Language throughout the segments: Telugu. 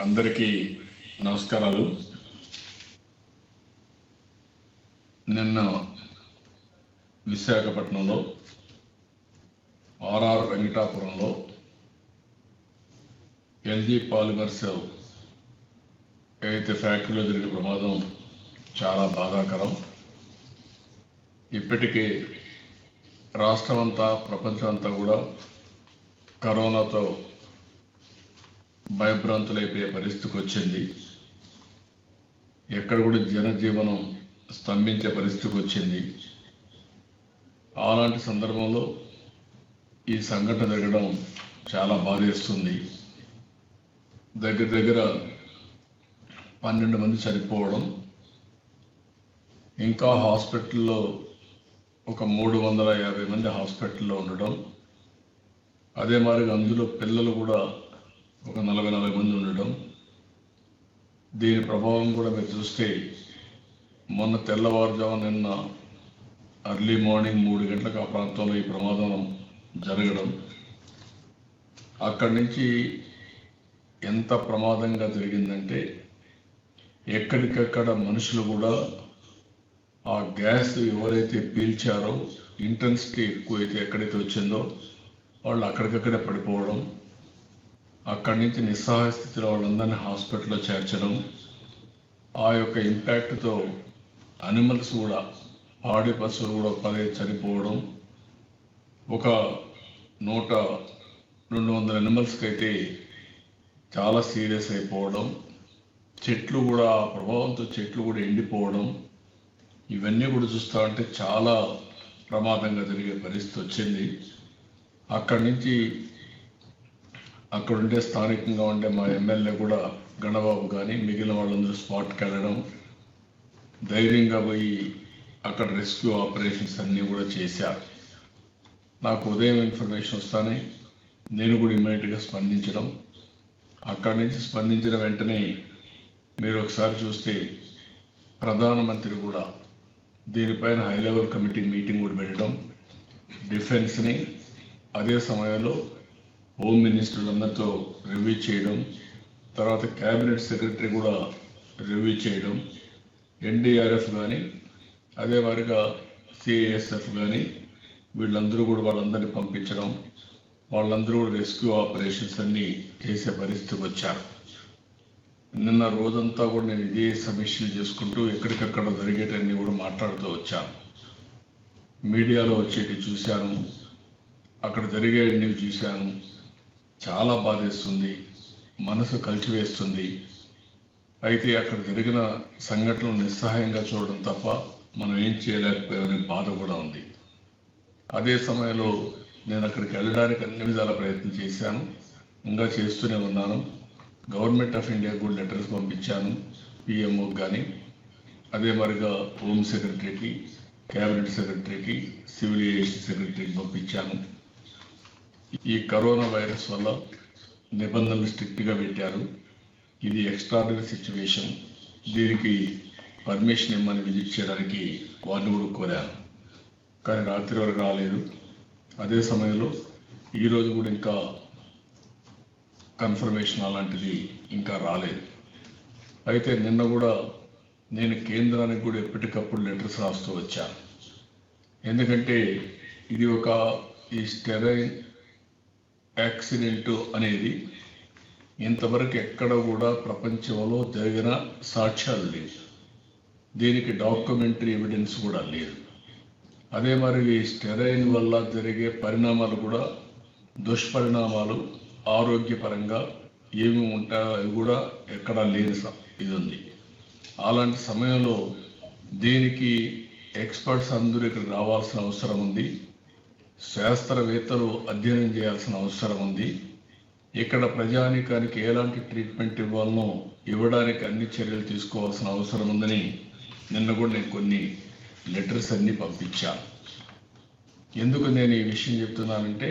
అందరికీ నమస్కారాలు. నిన్న విశాఖపట్నంలో ఆర్ఆర్ వెంకటాపురంలో ఎల్జీ పాలిమర్స్ ఏదైతే ఫ్యాక్టరీలో జరిగిన ప్రమాదం చాలా బాధాకరం. ఇప్పటికే రాష్ట్రం అంతా ప్రపంచం అంతా కూడా కరోనాతో భయభ్రాంతులైపోయే పరిస్థితికి వచ్చింది. ఎక్కడ కూడా జనజీవనం స్తంభించే పరిస్థితికి వచ్చింది. అలాంటి సందర్భంలో ఈ సంఘటన జరగడం చాలా బాధేస్తుంది. దగ్గర 12 మంది చనిపోవడం, ఇంకా హాస్పిటల్లో ఒక 350 మంది హాస్పిటల్లో ఉండడం, అదే మరి అందులో పిల్లలు కూడా ఒక 40 మంది ఉండడం. దీని ప్రభావం కూడా మీరు చూస్తే మొన్న తెల్లవారుజామున నిన్న అర్లీ మార్నింగ్ 3 గంటలకు ఆ ప్రాంతంలో ఈ ప్రమాదం జరగడం, అక్కడి నుంచి ఎంత ప్రమాదంగా జరిగిందంటే ఎక్కడికక్కడ మనుషులు కూడా ఆ గ్యాస్ ఎవరైతే పీల్చారో ఇంటెన్సిటీ ఎక్కువైతే ఎక్కడైతే వచ్చిందో వాళ్ళు అక్కడికక్కడే పడిపోవడం, అక్కడి నుంచి నిస్సహాయ స్థితిలో వాళ్ళందరినీ హాస్పిటల్లో చేర్చడం, ఆ యొక్క ఇంపాక్ట్తో అనిమల్స్ కూడా పాడి పశువులు కూడా 10 చనిపోవడం, ఒక 100-200 అనిమల్స్కి అయితే చాలా సీరియస్ అయిపోవడం, చెట్లు కూడా ఆ ప్రభావంతో చెట్లు కూడా ఎండిపోవడం, ఇవన్నీ కూడా చూస్తూ ఉంటే చాలా ప్రమాదంగా జరిగే పరిస్థితి వచ్చింది. అక్కడి నుంచి అక్కడ ఉండే స్థానికంగా ఉండే మా ఎమ్మెల్యే కూడా గణబాబు కానీ మిగిలిన వాళ్ళందరూ స్పాట్కి వెళ్ళడం, ధైర్యంగా పోయి అక్కడ రెస్క్యూ ఆపరేషన్స్ అన్నీ కూడా చేశారు. నాకు ఉదయం ఇన్ఫర్మేషన్ వస్తానే నేను కూడా ఇమ్మీడియట్గా స్పందించడం, అక్కడి నుంచి స్పందించిన వెంటనే మీరు ఒకసారి చూస్తే ప్రధానమంత్రి కూడా దీనిపైన హై లెవెల్ కమిటీ మీటింగ్ కూడా పెట్టడం, డిఫెన్స్ని అదే సమయంలో హోమ్ మినిస్టర్లందరితో రివ్యూ చేయడం, తర్వాత క్యాబినెట్ సెక్రటరీ కూడా రివ్యూ చేయడం, ఎన్డీఆర్ఎఫ్ కానీ అదే వారిగా సిఐఎస్ఎఫ్ కానీ వీళ్ళందరూ కూడా వాళ్ళందరినీ పంపించడం, వాళ్ళందరూ కూడా రెస్క్యూ ఆపరేషన్స్ అన్నీ చేసే పరిస్థితికి వచ్చారు. నిన్న రోజంతా కూడా నేను ఇదే సమీక్షలు చేసుకుంటూ ఎక్కడికక్కడ జరిగేటన్నీ కూడా మాట్లాడుతూ వచ్చాను. మీడియాలో వచ్చేటి చూశాను, అక్కడ జరిగేవన్నీ చూశాను. చాలా బాధేస్తుంది, మనసు కలిచివేస్తుంది. అయితే అక్కడ జరిగిన సంఘటనలు నిస్సహాయంగా చూడడం తప్ప మనం ఏం చేయలేకపోయామనే బాధ కూడా ఉంది. అదే సమయంలో నేను అక్కడికి వెళ్ళడానికి అన్ని విధాల ప్రయత్నం చేశాను, ఇంకా చేస్తూనే ఉన్నాను. గవర్నమెంట్ ఆఫ్ ఇండియా కూడా లెటర్స్ పంపించాను, పిఎంఓకి కానీ అదే మరిగా హోమ్ సెక్రటరీకి, క్యాబినెట్ సెక్రటరీకి, సివిల్ ఏవియేషన్ సెక్రటరీకి పంపించాను. ఈ కరోనా వైరస్ వల్ల నిబంధనలు స్ట్రిక్ట్గా పెట్టారు. ఇది ఎక్స్ట్రాడినరీ సిచ్యువేషన్, దీనికి పర్మిషన్ ఇమ్మని విజిట్ చేయడానికి వారిని కూడా కోరాను, కానీ రాత్రి వరకు రాలేదు. అదే సమయంలో ఈరోజు కూడా ఇంకా కన్ఫర్మేషన్ అలాంటిది ఇంకా రాలేదు. అయితే నిన్న కూడా నేను కేంద్రానికి కూడా ఎప్పటికప్పుడు లెటర్స్ రాస్తూ వచ్చాను. ఎందుకంటే ఇది ఈ స్టెరైన్ యాక్సిడెంట్ అనేది ఇంతవరకు ఎక్కడ కూడా ప్రపంచంలో జరిగిన సాక్ష్యాలు లేవు, దీనికి డాక్యుమెంటరీ ఎవిడెన్స్ కూడా లేదు. అదే మరి ఈ స్టెరైన్ వల్ల జరిగే పరిణామాలు కూడా దుష్పరిణామాలు ఆరోగ్యపరంగా ఏమి ఉంటాయో అవి కూడా ఎక్కడా లేని ఇది ఉంది. అలాంటి సమయంలో దీనికి ఎక్స్పర్ట్స్ అందరూ ఇక్కడ రావాల్సిన అవసరం ఉంది, శాస్త్రవేత్తలు అధ్యయనం చేయాల్సిన అవసరం ఉంది. ఇక్కడ ప్రజానీకానికి ఎలాంటి ట్రీట్మెంట్ ఇవ్వాలనో ఇవ్వడానికి అన్ని చర్యలు తీసుకోవాల్సిన అవసరం ఉందని నిన్న కూడా నేను కొన్ని లెటర్స్ అన్నీ పంపించాను. ఎందుకు నేను ఈ విషయం చెప్తున్నానంటే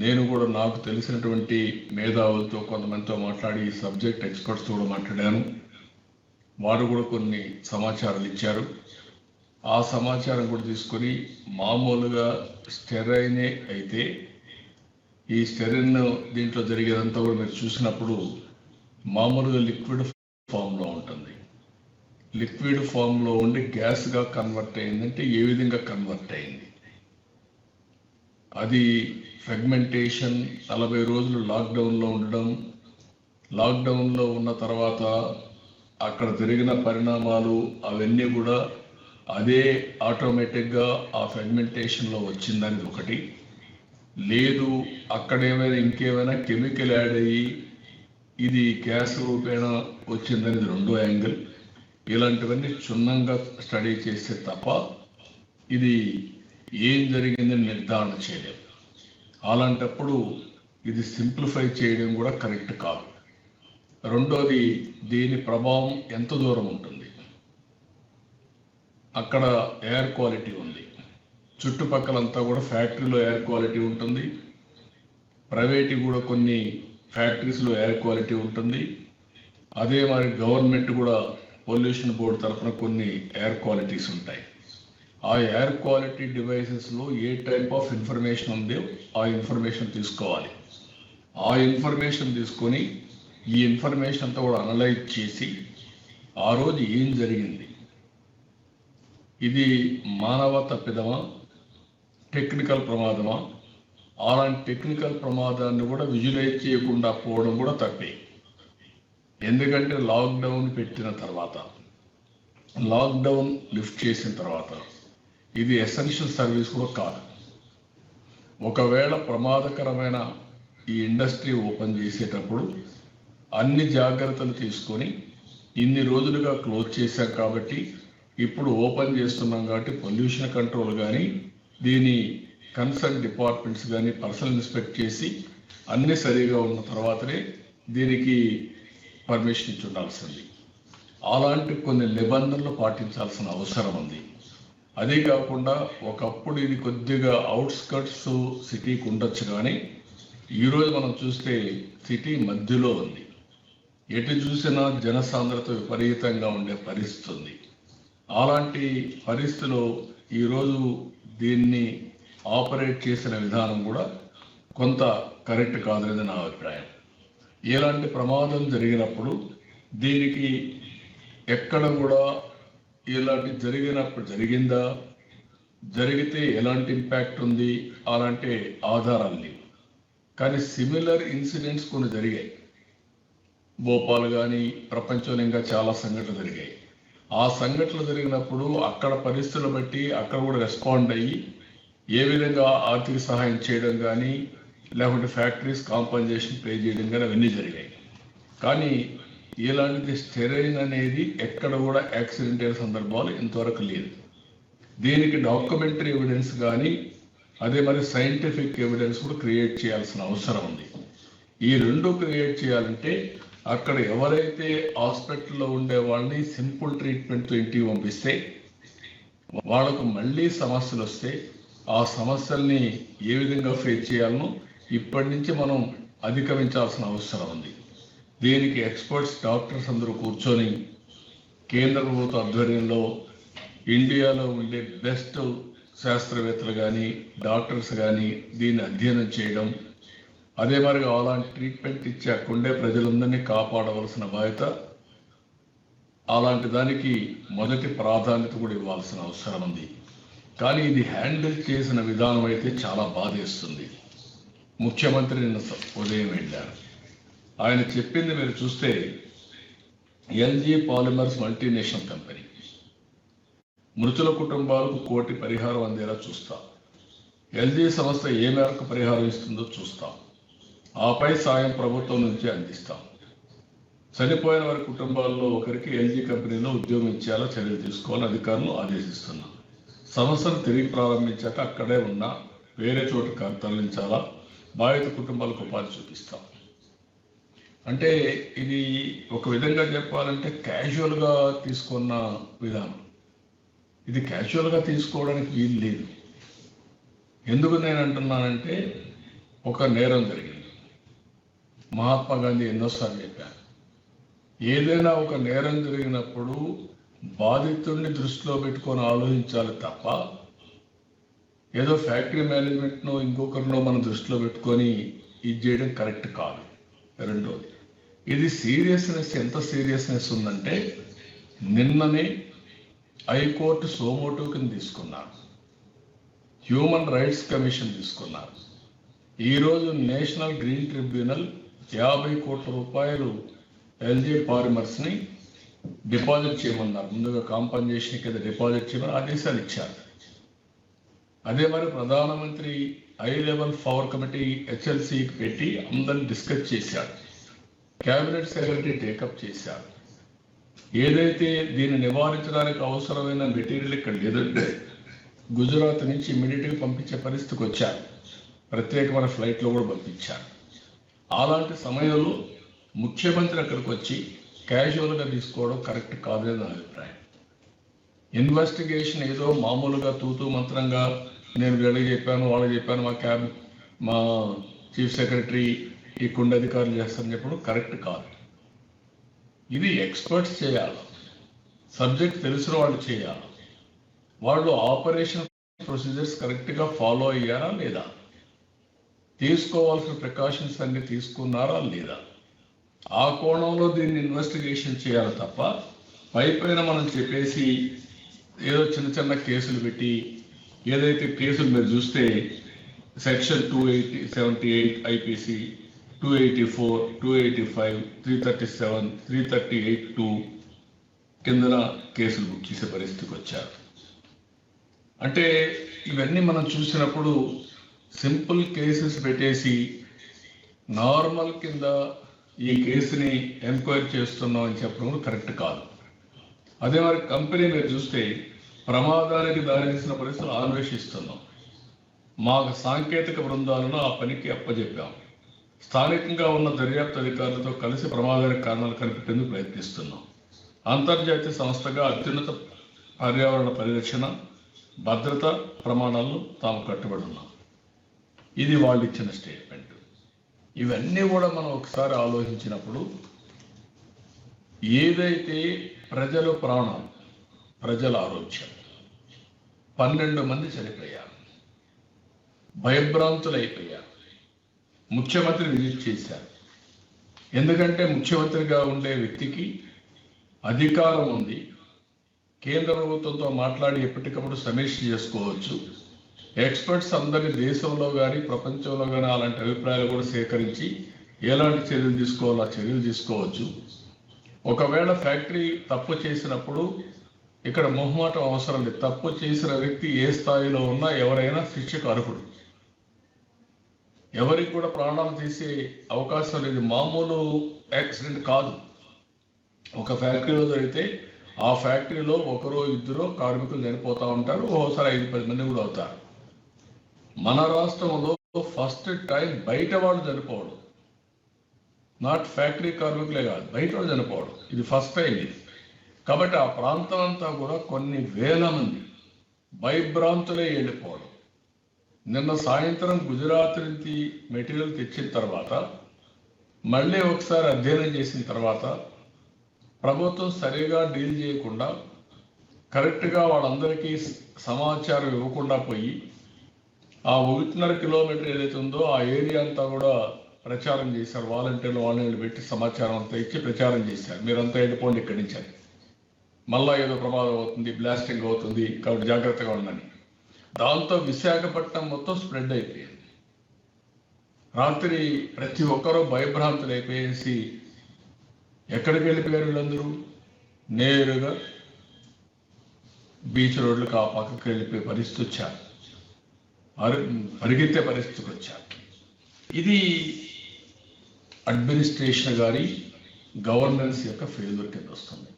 నేను కూడా నాకు తెలిసినటువంటి మేధావులతో కొంతమందితో మాట్లాడి ఈ సబ్జెక్ట్ ఎక్స్పర్ట్స్ కూడా మాట్లాడాను. వారు కూడా కొన్ని సమాచారాలు ఇచ్చారు. ఆ సమాచారం కూడా తీసుకొని మామూలుగా స్టెరైనే అయితే ఈ స్టెరైన్ దీంట్లో జరిగేదంతా కూడా మీరు చూసినప్పుడు మామూలుగా లిక్విడ్ ఫామ్లో ఉంటుంది. లిక్విడ్ ఫామ్లో ఉండి గ్యాస్గా కన్వర్ట్ అయిందంటే ఏ విధంగా కన్వర్ట్ అయింది? అది ఫ్రాగ్మెంటేషన్, 40 రోజులు లాక్డౌన్లో ఉండడం, లాక్డౌన్లో ఉన్న తర్వాత అక్కడ జరిగిన పరిణామాలు అవన్నీ కూడా అదే ఆటోమేటిక్గా ఆ ఫ్రాగ్మెంటేషన్లో వచ్చిందని ఒకటి. లేదు అక్కడ ఏమైనా ఇంకేమైనా కెమికల్ యాడ్ అయ్యి ఇది గ్యాస్ రూపేణ వచ్చిందనేది రెండో యాంగిల్. ఇలాంటివన్నీ క్షుణ్ణంగా స్టడీ చేస్తే తప్ప ఇది ఏం జరిగిందని నిర్ధారణ చేయలేము. అలాంటప్పుడు ఇది సింప్లిఫై చేయడం కూడా కరెక్ట్ కాదు. రెండోది, దీని ప్రభావం ఎంత దూరం ఉంటుంది? అక్కడ ఎయిర్ క్వాలిటీ ఉంది, చుట్టుపక్కలంతా కూడా ఫ్యాక్టరీలో ఎయిర్ క్వాలిటీ ఉంటుంది, ప్రైవేట్ కూడా కొన్ని ఫ్యాక్టరీస్లో ఎయిర్ క్వాలిటీ ఉంటుంది. అదే మరి గవర్నమెంట్ కూడా పొల్యూషన్ బోర్డు తరఫున కొన్ని ఎయిర్ క్వాలిటీస్ ఉంటాయి. ఆ ఎయిర్ క్వాలిటీ డివైసెస్లో ఏ టైప్ ఆఫ్ ఇన్ఫర్మేషన్ ఉందో ఆ ఇన్ఫర్మేషన్ తీసుకోవాలి. ఆ ఇన్ఫర్మేషన్ తీసుకొని ఈ ఇన్ఫర్మేషన్ అంతా కూడా అనలైజ్ చేసి ఆ రోజు ఏం జరిగింది, ఇది మానవ తప్పిదమా, టెక్నికల్ ప్రమాదమా? అలాంటి టెక్నికల్ ప్రమాదాన్ని కూడా విజువలైజ్ చేయకుండా పోవడం కూడా తప్పే. ఎందుకంటే లాక్డౌన్ పెట్టిన తర్వాత, లాక్డౌన్ లిఫ్ట్ చేసిన తర్వాత ఇది ఎసెన్షియల్ సర్వీస్ కూడా కాదు. ఒకవేళ ప్రమాదకరమైన ఈ ఇండస్ట్రీ ఓపెన్ చేసేటప్పుడు అన్ని జాగ్రత్తలు తీసుకొని ఇన్ని రోజులుగా క్లోజ్ చేశాం కాబట్టి ఇప్పుడు ఓపెన్ చేస్తున్నాం కాబట్టి పొల్యూషన్ కంట్రోల్ కానీ దీని కన్సర్న్ డిపార్ట్మెంట్స్ కానీ పర్సనల్ ఇన్స్పెక్ట్ చేసి అన్నీ సరిగా ఉన్న తర్వాతనే దీనికి పర్మిషన్ ఇచ్చి ఉండాల్సింది. అలాంటి కొన్ని నిబంధనలు పాటించాల్సిన అవసరం ఉంది. అదే కాకుండా ఒకప్పుడు ఇది కొద్దిగా అవుట్స్కట్స్ సిటీకి ఉండొచ్చు, కానీ ఈరోజు మనం చూస్తే సిటీ మధ్యలో ఉంది. ఎటు చూసినా జనసాంద్రత విపరీతంగా ఉండే పరిస్థితి ఉంది. అలాంటి పరిస్థితిలో ఈరోజు దీన్ని ఆపరేట్ చేసిన విధానం కూడా కొంత కరెక్ట్ కాదనేది నా అభిప్రాయం. ఎలాంటి ప్రమాదం జరిగినప్పుడు దీనికి ఎక్కడ కూడా ఇలాంటి జరిగినప్పుడు జరిగిందా, జరిగితే ఎలాంటి ఇంపాక్ట్ ఉంది అలాంటి ఆధారాలు లేవు. కానీ సిమిలర్ ఇన్సిడెంట్స్ కొన్ని జరిగాయి. భోపాల్ కానీ ప్రపంచంలో ఇంకా చాలా సంఘటనలు జరిగాయి. ఆ సంఘటనలు జరిగినప్పుడు అక్కడ పరిస్థితులు బట్టి అక్కడ కూడా రెస్పాండ్ అయ్యి ఏ విధంగా ఆర్థిక సహాయం చేయడం కానీ లేకుంటే ఫ్యాక్టరీస్ కాంపన్సేషన్ పే చేయడం కానీ అవన్నీ జరిగాయి. కానీ ఇలాంటిది స్టెరైన్ అనేది ఎక్కడ కూడా యాక్సిడెంట్ అయిన సందర్భాలు ఇంతవరకు లేదు. దీనికి డాక్యుమెంటరీ ఎవిడెన్స్ కానీ అదే మరి సైంటిఫిక్ ఎవిడెన్స్ కూడా క్రియేట్ చేయాల్సిన అవసరం ఉంది. ఈ రెండు క్రియేట్ చేయాలంటే అక్కడ ఎవరైతే హాస్పిటల్లో ఉండే వాళ్ళని సింపుల్ ట్రీట్మెంట్తో ఇంటికి పంపిస్తే వాళ్ళకు మళ్ళీ సమస్యలు వస్తే ఆ సమస్యల్ని ఏ విధంగా ఫేస్ చేయాలనో ఇప్పటి నుంచి మనం అధిగమించాల్సిన అవసరం ఉంది. దీనికి ఎక్స్పర్ట్స్ డాక్టర్స్ అందరూ కూర్చొని కేంద్ర ప్రభుత్వ ఆధ్వర్యంలో ఇండియాలో ఉండే బెస్ట్ శాస్త్రవేత్తలు కానీ డాక్టర్స్ కానీ దీన్ని అధ్యయనం చేయడం, అదే మరిగా అలాంటి ట్రీట్మెంట్ ఇచ్చే అక్కడుండే ప్రజలందరినీ కాపాడవలసిన బాధ్యత, అలాంటి దానికి మొదటి ప్రాధాన్యత కూడా ఇవ్వాల్సిన అవసరం ఉంది. కానీ ఇది హ్యాండిల్ చేసిన విధానం అయితే చాలా బాధేస్తుంది. ముఖ్యమంత్రి నిన్న ఉదయం వెళ్ళారు. ఆయన చెప్పింది మీరు చూస్తే ఎల్జీ పాలిమర్స్ మల్టీనేషనల్ కంపెనీ మృతుల కుటుంబాలకు 1 కోటి పరిహారం అందేలా చూస్తాం. ఎల్జీ సంస్థ ఏ మేరకు పరిహారం ఇస్తుందో చూస్తాం. ఆపై సాయం ప్రభుత్వం నుంచి అందిస్తాం. చనిపోయిన వారి కుటుంబాల్లో ఒకరికి ఎల్జీ కంపెనీలో ఉద్యోగం ఇచ్చేలా చర్యలు తీసుకోవాలని అధికారులను ఆదేశిస్తున్నాం. సంస్థను తిరిగి ప్రారంభించాక అక్కడే ఉన్న వేరే చోటు తరలించాలా, బాధిత కుటుంబాలకు ఉపాధి చూపిస్తాం. అంటే ఇది ఒక విధంగా చెప్పాలంటే క్యాజువల్గా తీసుకున్న విధానం. ఇది క్యాజువల్గా తీసుకోవడానికి వీలు లేదు. ఎందుకు నేను అంటున్నానంటే ఒక నేరం జరిగింది. మహాత్మా గాంధీ ఎన్నోసార్లు చెప్పారు, ఏదైనా ఒక నేరం జరిగినప్పుడు బాధితుడిని దృష్టిలో పెట్టుకొని ఆలోచించాలి తప్ప ఏదో ఫ్యాక్టరీ మేనేజ్మెంట్ను ఇంకొకరినో మనం దృష్టిలో పెట్టుకొని ఇది చేయడం కరెక్ట్ కాదు. రెండోది, ఇది సీరియస్నెస్ ఎంత సీరియస్నెస్ ఉందంటే నిన్ననే హైకోర్టు సోమోటో కింద తీసుకున్నారు, హ్యూమన్ రైట్స్ కమిషన్ తీసుకున్నారు. ఈరోజు నేషనల్ గ్రీన్ ట్రిబ్యునల్ 50 కోట్ల రూపాయలు ఎల్జీ పాలిమర్స్ని డిపాజిట్ చేయమన్నారు. ముందుగా కాంపన్సేషన్ కింద డిపాజిట్ చేయమని ఆదేశాలు ఇచ్చారు. అదే మరి ప్రధానమంత్రి హై లెవెల్ పవర్ కమిటీ హెచ్ఎల్సీకి పెట్టి అందరిని డిస్కస్ చేశారు. క్యాబినెట్ సెక్రటరీ టేకప్ చేశారు. ఏదైతే దీన్ని నివారించడానికి అవసరమైన మెటీరియల్ ఇక్కడ లేదంటే గుజరాత్ నుంచి ఇమీడియట్గా పంపించే పరిస్థితికి వచ్చారు. ప్రత్యేకమైన ఫ్లైట్లో కూడా పంపించారు. అలాంటి సమయంలో ముఖ్యమంత్రి అక్కడికి వచ్చి క్యాజువల్గా తీసుకోవడం కరెక్ట్ కాదని నా అభిప్రాయం. ఇన్వెస్టిగేషన్ ఏదో మామూలుగా తూతూ మంత్రంగా నేను వీళ్ళకి చెప్పాను, వాళ్ళకి చెప్పాను, మా చీఫ్ సెక్రటరీ ఈ కుండ అధికారులు చేస్తారని చెప్పడం కరెక్ట్ కాదు. ఇది ఎక్స్పర్ట్స్ చేయాలి, సబ్జెక్ట్ తెలిసిన వాళ్ళు చేయాలి. వాళ్ళు ఆపరేషన్ ప్రొసీజర్స్ కరెక్ట్గా ఫాలో అయ్యారా లేదా, తీసుకోవాల్సిన ప్రికాషన్స్ అన్ని తీసుకున్నారా లేదా, ఆ కోణంలో దీన్ని ఇన్వెస్టిగేషన్ చేయాలి తప్ప పైపైన మనం చెప్పేసి ఏదో చిన్న చిన్న కేసులు పెట్టి, ఏదైతే కేసులు మీరు చూస్తే సెక్షన్ 278 ఐపీసీ 284, 285, 337, 338(2) కిందన కేసులు బుక్ చేసే పరిస్థితికి వచ్చారు. అంటే ఇవన్నీ మనం చూసినప్పుడు సింపుల్ కేసెస్ పెట్టేసి నార్మల్ కింద ఈ కేసుని ఎంక్వైరీ చేస్తున్నాం అని చెప్పడం కరెక్ట్ కాదు. అదే మరి కంపెనీ మీరు చూస్తే ప్రమాదానికి దారితీసిన పరిస్థితులు అన్వేషిస్తున్నాం. మాకు సాంకేతిక బృందాలను ఆ పనికి అప్పచెప్పాం. స్థానికంగా ఉన్న దర్యాప్తు అధికారులతో కలిసి ప్రమాదానికి కారణాలు కనిపెట్టేందుకు ప్రయత్నిస్తున్నాం. అంతర్జాతీయ సంస్థగా అత్యున్నత పర్యావరణ పరిరక్షణ, భద్రత ప్రమాణాలను తాము కట్టుబడి ఉన్నాం. ఇది వాళ్ళు ఇచ్చిన స్టేట్మెంట్. ఇవన్నీ కూడా మనం ఒకసారి ఆలోచించినప్పుడు ఏదైతే ప్రజల ప్రాణాలు, ప్రజల ఆరోగ్యం, 12 మంది చనిపోయారు, భయభ్రాంతులైపోయారు. ముఖ్యమంత్రి విజిట్ చేశారు. ఎందుకంటే ముఖ్యమంత్రిగా ఉండే వ్యక్తికి అధికారం ఉంది, కేంద్ర ప్రభుత్వంతో మాట్లాడి ఎప్పటికప్పుడు సమీక్ష చేసుకోవచ్చు. ఎక్స్పర్ట్స్ అందరి దేశంలో కానీ ప్రపంచంలో కానీ అలాంటి అభిప్రాయాలు కూడా సేకరించి ఎలాంటి చర్యలు తీసుకోవాలో ఆ చర్యలు తీసుకోవచ్చు. ఒకవేళ ఫ్యాక్టరీ తప్పు చేసినప్పుడు ఇక్కడ మొహమాటం అవసరం లేదు. తప్పు చేసిన వ్యక్తి ఏ స్థాయిలో ఉన్నా ఎవరైనా శిక్షకు అర్హుడు. ఎవరికి కూడా ప్రాణాలు తీసే అవకాశం లేదు. మామూలు యాక్సిడెంట్ కాదు. ఒక ఫ్యాక్టరీలో జరిగితే ఆ ఫ్యాక్టరీలో ఒకరో ఇద్దరో కార్మికులు చనిపోతూ ఉంటారు, ఓసారి 5-10 మంది కూడా అవుతారు. మన రాష్ట్రంలో ఫస్ట్ టైం బయట వాళ్ళు చనిపోవడం, నాట్ ఫ్యాక్టరీ కార్మికులే కాదు, బయట వాళ్ళు చనిపోవడం, ఇది ఫస్ట్ టైం ఇది. కాబట్టి ఆ ప్రాంతం అంతా కూడా కొన్ని వేల మంది భయభ్రాంతులే వెళ్ళిపోవడం. నిన్న సాయంత్రం గుజరాత్ నుంచి మెటీరియల్ తెచ్చిన తర్వాత మళ్ళీ ఒకసారి అధ్యయనం చేసిన తర్వాత ప్రభుత్వం సరిగా డీల్ చేయకుండా, కరెక్ట్గా వాళ్ళందరికీ సమాచారం ఇవ్వకుండా పోయి ఆ 1.5 కిలోమీటర్ ఏదైతే ఉందో ఆ ఏరియా అంతా కూడా ప్రచారం చేశారు. వాలంటీర్లు వాళ్ళని పెట్టి సమాచారం అంతా ఇచ్చి ప్రచారం చేశారు. మీరంతా వెళ్ళిపోండి ఇక్కడి నుంచి అని. మళ్ళా ఏదో ప్రమాదం అవుతుంది, బ్లాస్టింగ్ అవుతుంది, కాబట్టి జాగ్రత్తగా ఉండని. దాంతో విశాఖపట్నం మొత్తం స్ప్రెడ్ అయిపోయింది. రాత్రి ప్రతి ఒక్కరూ భయభ్రాంతులు అయిపోయేసి ఎక్కడికి వెళ్ళిపోయారు వీళ్ళందరూ? నేరుగా బీచ్ రోడ్లకు ఆ పక్కకి వెళ్ళిపోయే పరిస్థితి వచ్చారు, పరిగెత్తే పరిస్థితికి వచ్చారు. ఇది అడ్మినిస్ట్రేషన్ గారి గవర్నెన్స్ యొక్క ఫెయిల్యూర్ కింద వస్తుంది.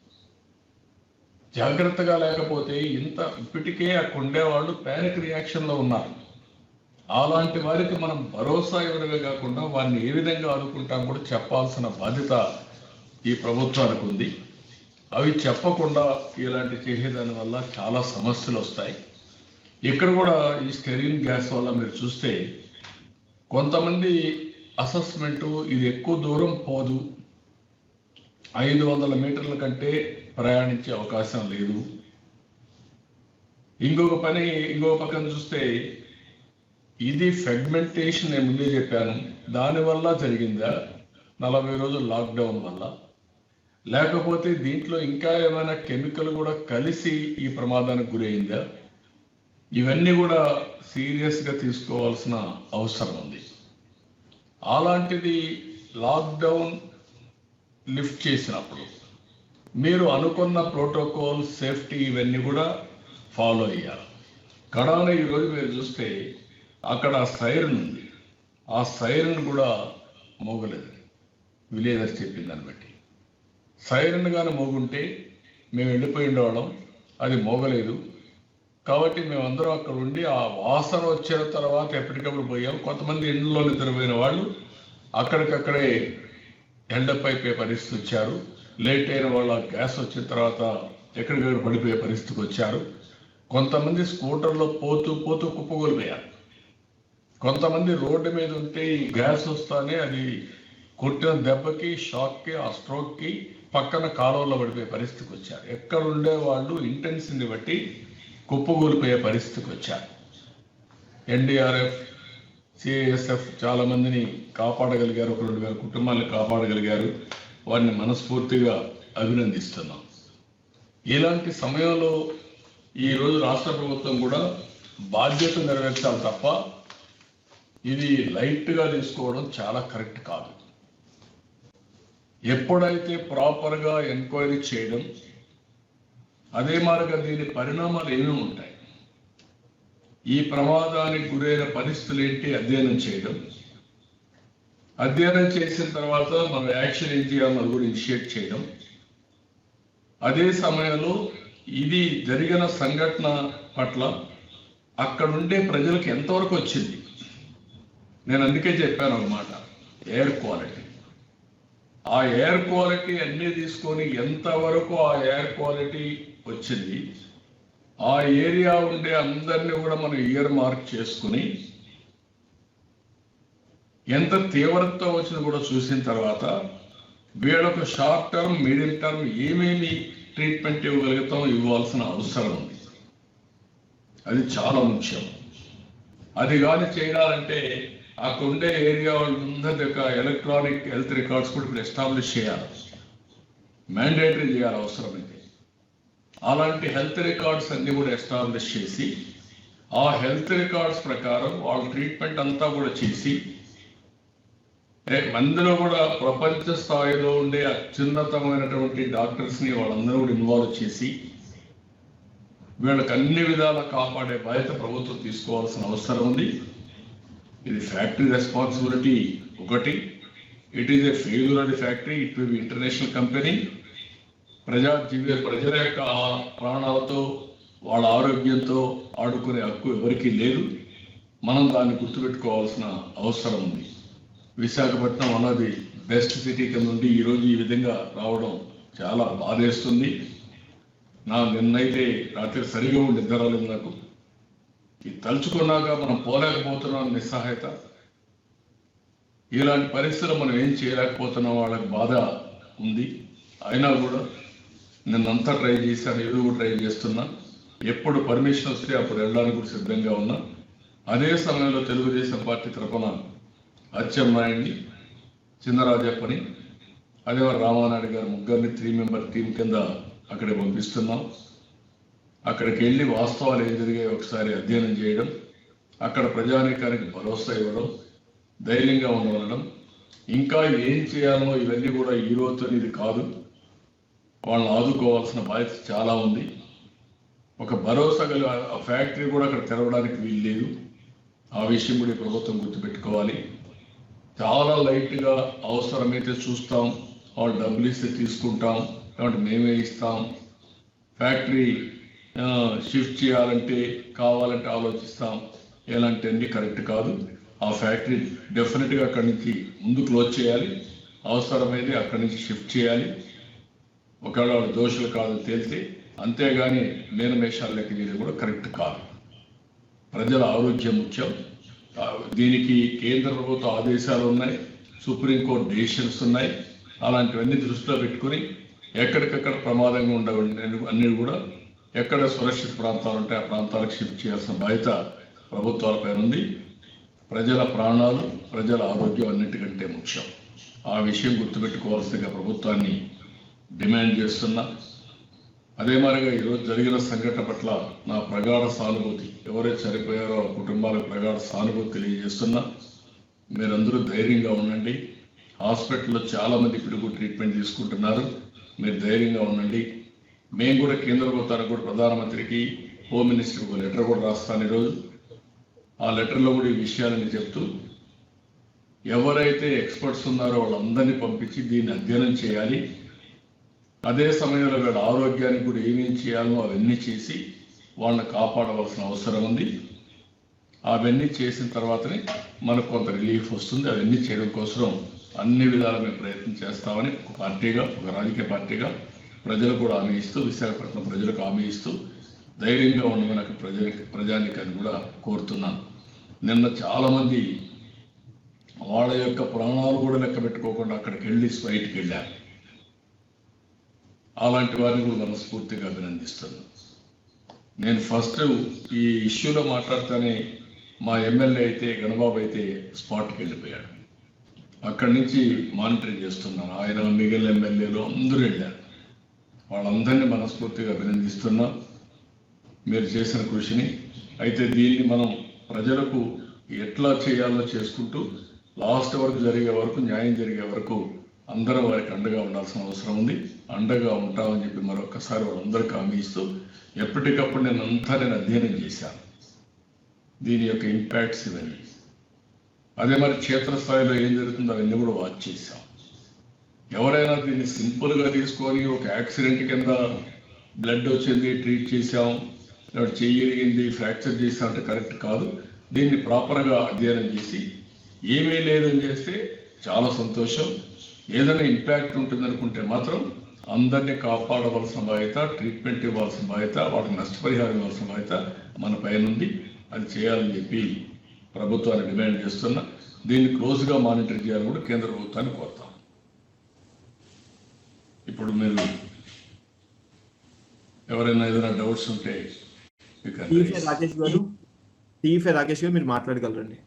జాగ్రత్తగా లేకపోతే ఇప్పటికే అక్కడ ఉండేవాళ్ళు ప్యానిక్ రియాక్షన్లో ఉన్నారు. అలాంటి వారికి మనం భరోసా ఇవ్వడమే కాకుండా వారిని ఏ విధంగా ఆదుకుంటాం కూడా చెప్పాల్సిన బాధ్యత ఈ ప్రభుత్వానికి ఉంది. అవి చెప్పకుండా ఇలాంటి చేసేదాని వల్ల చాలా సమస్యలు వస్తాయి. ఇక్కడ కూడా ఈ స్టెరిన్ గ్యాస్ వల్ల మీరు చూస్తే కొంతమంది అసెస్మెంటు ఇది ఎక్కువ దూరం పోదు, 500 మీటర్ల కంటే ప్రయాణించే అవకాశం లేదు. ఇంకొక పక్కన చూస్తే ఇది ఫెగ్మెంటేషన్, నేను ముందే చెప్పాను, దానివల్ల జరిగిందా 40 రోజులు లాక్డౌన్ వల్ల, లేకపోతే దీంట్లో ఇంకా ఏమైనా కెమికల్ కూడా కలిసి ఈ ప్రమాదానికి గురైందా, ఇవన్నీ కూడా సీరియస్గా తీసుకోవాల్సిన అవసరం ఉంది. అలాంటిది లాక్డౌన్ లిఫ్ట్ చేసినప్పుడు మీరు అనుకున్న ప్రోటోకాల్, సేఫ్టీ ఇవన్నీ కూడా ఫాలో అయ్యారు. కడాన ఈరోజు మీరు చూస్తే అక్కడ సైరన్ ఉంది, ఆ సైరన్ కూడా మోగలేదు. విలేజర్స్ చెప్పిన దాన్ని బట్టి సైరన్ కానీ మోగుంటే మేము వెళ్ళిపోయి ఉండేవాళ్ళం, అది మోగలేదు. కాబట్టి మేమందరం అక్కడ ఉండి ఆ వాసన వచ్చిన తర్వాత ఎప్పటికప్పుడు పోయాం. కొంతమంది ఇండ్లలో నిద్రపోయిన వాళ్ళు అక్కడికక్కడే ఎండప్ అయిపోయే పరిస్థితి వచ్చారు. లేట్ అయిన వాళ్ళ గ్యాస్ వచ్చిన తర్వాత ఎక్కడికక్కడ పడిపోయే పరిస్థితికి వచ్చారు. కొంతమంది స్కూటర్లో పోతూ పోతూ కుప్పగొలిపోయారు. కొంతమంది రోడ్డు మీద ఉంటే ఈ గ్యాస్ వస్తానే అది కొట్టిన దెబ్బకి, షాక్కి, ఆ స్ట్రోక్కి పక్కన కాలువలో పడిపోయే పరిస్థితికి వచ్చారు. ఎక్కడ ఉండే వాళ్ళు ఇంటెన్సిటీని బట్టి కుప్పగూలిపోయే పరిస్థితికి వచ్చారు. ఎన్డీఆర్ఎఫ్, సిఐఎస్ఎఫ్ చాలా మందిని కాపాడగలిగారు, 2,000 కుటుంబాలను కాపాడగలిగారు. వారిని మనస్ఫూర్తిగా అభినందిస్తున్నాం. ఇలాంటి సమయంలో ఈరోజు రాష్ట్ర ప్రభుత్వం కూడా బాధ్యత నెరవేర్చాలి తప్ప ఇది లైట్గా తీసుకోవడం చాలా కరెక్ట్ కాదు. ఎప్పుడైతే ప్రాపర్గా ఎంక్వైరీ చేయడం, అదే మాదిరిగా దీని పరిణామాలు ఏమేమి ఉంటాయి, ఈ ప్రమాదానికి గురైన పరిస్థితులు ఏంటి అధ్యయనం చేయడం, అధ్యయనం చేసిన తర్వాత మనం యాక్షన్ ఏం చేయాలో అది కూడా ఇనిషియేట్ చేయడం, అదే సమయంలో ఇది జరిగిన సంఘటన పట్ల అక్కడుండే ప్రజలకు ఎంతవరకు వచ్చింది. నేను అందుకే చెప్పాను అన్నమాట, ఎయిర్ క్వాలిటీ. ఆ ఎయిర్ క్వాలిటీ అన్నీ తీసుకొని ఎంతవరకు ఆ ఎయిర్ క్వాలిటీ వచ్చింది, ఆ ఏరియా ఉండే అందరినీ కూడా మనం ఇయర్ మార్క్ చేసుకుని ఎంత తీవ్రత వచ్చింది కూడా చూసిన తర్వాత వీళ్ళకు షార్ట్ టర్మ్, మీడియం టర్మ్ ఏమేమి ట్రీట్మెంట్ ఇవ్వగలుగుతాం, ఇవ్వాల్సిన అవసరం ఉంది. అది చాలా ముఖ్యం. అది కానీ చేయాలంటే అక్కడ ఉండే ఏరియా వాళ్ళందరి యొక్క ఎలక్ట్రానిక్ హెల్త్ రికార్డ్స్ కూడా ఇప్పుడు ఎస్టాబ్లిష్ చేయాలి, మ్యాండేటరీ చేయాలి అవసరమైతే. అలాంటి హెల్త్ రికార్డ్స్ అన్ని కూడా ఎస్టాబ్లిష్ చేసి ఆ హెల్త్ రికార్డ్స్ ప్రకారం వాళ్ళ ట్రీట్మెంట్ అంతా కూడా చేసి అందులో కూడా ప్రపంచ స్థాయిలో ఉండే అత్యున్నతమైనటువంటి డాక్టర్స్ని వాళ్ళందరూ కూడా ఇన్వాల్వ్ చేసి వీళ్ళకి అన్ని విధాలా కాపాడే బాధ్యత ప్రభుత్వం తీసుకోవాల్సిన అవసరం ఉంది. ఇది ఫ్యాక్టరీ రెస్పాన్సిబిలిటీ ఒకటి. It is a failure of the factory, it will be international company. ప్రజల యొక్క ప్రాణాలతో, వాళ్ళ ఆరోగ్యంతో ఆడుకునే హక్కు ఎవరికీ లేదు. మనం దాన్ని గుర్తుపెట్టుకోవాల్సిన అవసరం ఉంది. విశాఖపట్నం అన్నది బెస్ట్ సిటీ కింద నుండి ఈరోజు ఈ విధంగా రావడం చాలా బాధేస్తుంది. నిన్నైతే రాత్రి సరిగా నిద్ర రాలేదు నాకు. ఇది తలుచుకున్నాక మనం పోలేకపోతున్నాం, నిస్సహాయత. ఇలాంటి పరిస్థితులు మనం ఏం చేయలేకపోతున్నాం, వాళ్ళకి బాధ ఉంది. అయినా కూడా నిన్నంతా ట్రై చేశాను, ఏదో కూడా ట్రై చేస్తున్నా. ఎప్పుడు పర్మిషన్ వస్తే అప్పుడు వెళ్ళడానికి కూడా సిద్ధంగా ఉన్నా. అదే సమయంలో తెలుగుదేశం పార్టీ తరఫున అచ్చెన్నాయుడిని, చిన్నరాజప్పని, అదే రామానాయుడు గారు ముగ్గురిని 3 మెంబర్ టీం కింద అక్కడికి పంపిస్తున్నాం. అక్కడికి వెళ్ళి వాస్తవాలు ఏం జరిగాయో ఒకసారి అధ్యయనం చేయడం, అక్కడ ప్రజానీకానికి భరోసా ఇవ్వడం, ధైర్యంగా ఉండడం, ఇంకా ఏం చేయాలో ఇవన్నీ కూడా ఈ రోజుతో ఇది కాదు, వాళ్ళని ఆదుకోవాల్సిన బాధ్యత చాలా ఉంది. ఒక భరోసా గల ఫ్యాక్టరీ కూడా అక్కడ తెరవడానికి వీలు లేదు. ఆ విషయం కూడా ప్రభుత్వం గుర్తుపెట్టుకోవాలి. చాలా లైట్గా అవసరమైతే చూస్తాం, వాళ్ళు డబ్బులు ఇస్తే తీసుకుంటాం, కాబట్టి మేమే ఇస్తాం. ఫ్యాక్టరీ షిఫ్ట్ చేయాలంటే కావాలంటే ఆలోచిస్తాం, ఎలాంటి అన్ని కరెక్ట్ కాదు. ఆ ఫ్యాక్టరీ డెఫినెట్గా అక్కడి నుంచి ముందు క్లోజ్ చేయాలి, అవసరమైతే అక్కడి నుంచి షిఫ్ట్ చేయాలి, ఒకవేళ వాళ్ళు దోషులు కాదని తేలితే. అంతేగాని మేనమేషాలు లెక్క చేయడం కూడా కరెక్ట్ కాదు. ప్రజల ఆరోగ్యం ముఖ్యం. దీనికి కేంద్ర ప్రభుత్వ ఆదేశాలు ఉన్నాయి, సుప్రీంకోర్టు డెసిషన్స్ ఉన్నాయి. అలాంటివన్నీ దృష్టిలో పెట్టుకుని ఎక్కడికక్కడ ప్రమాదంగా ఉండవండి అన్నీ కూడా ఎక్కడ సురక్షిత ప్రాంతాలు ఉంటే ఆ ప్రాంతాలకు షిఫ్ట్ చేయాల్సిన బాధ్యత ప్రభుత్వాలపై ఉంది. ప్రజల ప్రాణాలు, ప్రజల ఆరోగ్యం అన్నిటికంటే ముఖ్యం. ఆ విషయం గుర్తుపెట్టుకోవాల్సిందిగా ప్రభుత్వాన్ని డిమాండ్ చేస్తున్నా. అదే మాదిరిగా ఈరోజు జరిగిన సంఘటన పట్ల నా ప్రగాఢ సానుభూతి, ఎవరైతే చనిపోయారో ఆ కుటుంబాలకు ప్రగాఢ సానుభూతి తెలియజేస్తున్నా. మీరందరూ ధైర్యంగా ఉండండి. హాస్పిటల్లో చాలామంది పిడుగు ట్రీట్మెంట్ తీసుకుంటున్నారు. మీరు ధైర్యంగా ఉండండి. మేము కూడా కేంద్ర ప్రభుత్వానికి కూడా ప్రధానమంత్రికి, హోమ్ మినిస్టర్కి ఒక లెటర్ కూడా రాస్తాను ఈరోజు. ఆ లెటర్లో కూడా ఈ విషయాలని చెప్తూ ఎవరైతే ఎక్స్పర్ట్స్ ఉన్నారో వాళ్ళందరినీ పంపించి దీన్ని అధ్యయనం చేయాలి. అదే సమయంలో వీళ్ళ ఆరోగ్యానికి కూడా ఏమేం చేయాలో అవన్నీ చేసి వాళ్ళని కాపాడవలసిన అవసరం ఉంది. అవన్నీ చేసిన తర్వాతనే మనకు కొంత రిలీఫ్ వస్తుంది. అవన్నీ చేయడం కోసం అన్ని విధాల మేము ప్రయత్నం చేస్తామని ఒక పార్టీగా, ఒక రాజకీయ పార్టీగా ప్రజలు కూడా హామీ ఇస్తూ, విశాఖపట్నం ప్రజలకు హామీ ఇస్తూ ధైర్యంగా ఉండమని ప్రజానికాన్ని కూడా కోరుతున్నాను. నిన్న చాలామంది వాళ్ళ యొక్క ప్రాణాలు కూడా లెక్క పెట్టుకోకుండా అక్కడికి వెళ్ళి స్వైట్కి వెళ్ళారు. అలాంటి వారిని కూడా మనస్ఫూర్తిగా అభినందిస్తున్నాను. నేను ఫస్ట్ ఈ ఇష్యూలో మాట్లాడితేనే మా ఎమ్మెల్యే అయితే గణబాబు అయితే స్పాట్కి వెళ్ళిపోయాడు. అక్కడి నుంచి మానిటరింగ్ చేస్తున్నాను. ఆయన మిగిలిన ఎమ్మెల్యేలు అందరూ వెళ్ళారు. వాళ్ళందరినీ మనస్ఫూర్తిగా అభినందిస్తున్నా మీరు చేసిన కృషిని. అయితే దీన్ని మనం ప్రజలకు ఎట్లా చేయాలో చేసుకుంటూ లాస్ట్ వరకు జరిగే వరకు, న్యాయం జరిగే వరకు అందరూ వారికి అండగా ఉండాల్సిన అవసరం ఉంది. అండగా ఉంటామని చెప్పి మరొకసారి వాళ్ళందరికీ హామీ ఇస్తూ ఎప్పటికప్పుడు నేను అధ్యయనం చేశాను దీని యొక్క ఇంపాక్ట్స్ ఇవన్నీ. అదే మరి క్షేత్రస్థాయిలో ఏం జరుగుతుందో అవన్నీ కూడా వాచ్ చేశాం. ఎవరైనా దీన్ని సింపుల్గా తీసుకొని ఒక యాక్సిడెంట్ కింద బ్లడ్ వచ్చింది ట్రీట్ చేసాం, లేదా చెయ్యి ఇరిగింది ఫ్రాక్చర్ చేసాం అంటే కరెక్ట్ కాదు. దీన్ని ప్రాపర్గా అధ్యయనం చేసి ఏమీ లేదని చేస్తే చాలా సంతోషం. ఏదైనా ఇంపాక్ట్ ఉంటుందనుకుంటే మాత్రం అందరినీ కాపాడవలసిన బాధ్యత, ట్రీట్మెంట్ ఇవ్వాల్సిన బాధ్యత, వాటికి నష్టపరిహారం ఇవ్వాల్సిన బాధ్యత మన పైన ఉంది. అది చేయాలని చెప్పి ప్రభుత్వాన్ని డిమాండ్ చేస్తున్నా. దీన్ని క్లోజ్గా మానిటర్ చేయాలని కూడా కేంద్ర ప్రభుత్వాన్ని కోరుతాం. ఇప్పుడు మీరు ఎవరైనా ఏదైనా డౌట్స్ ఉంటే రాకేష్ గారు మీరు మాట్లాడగలరండి.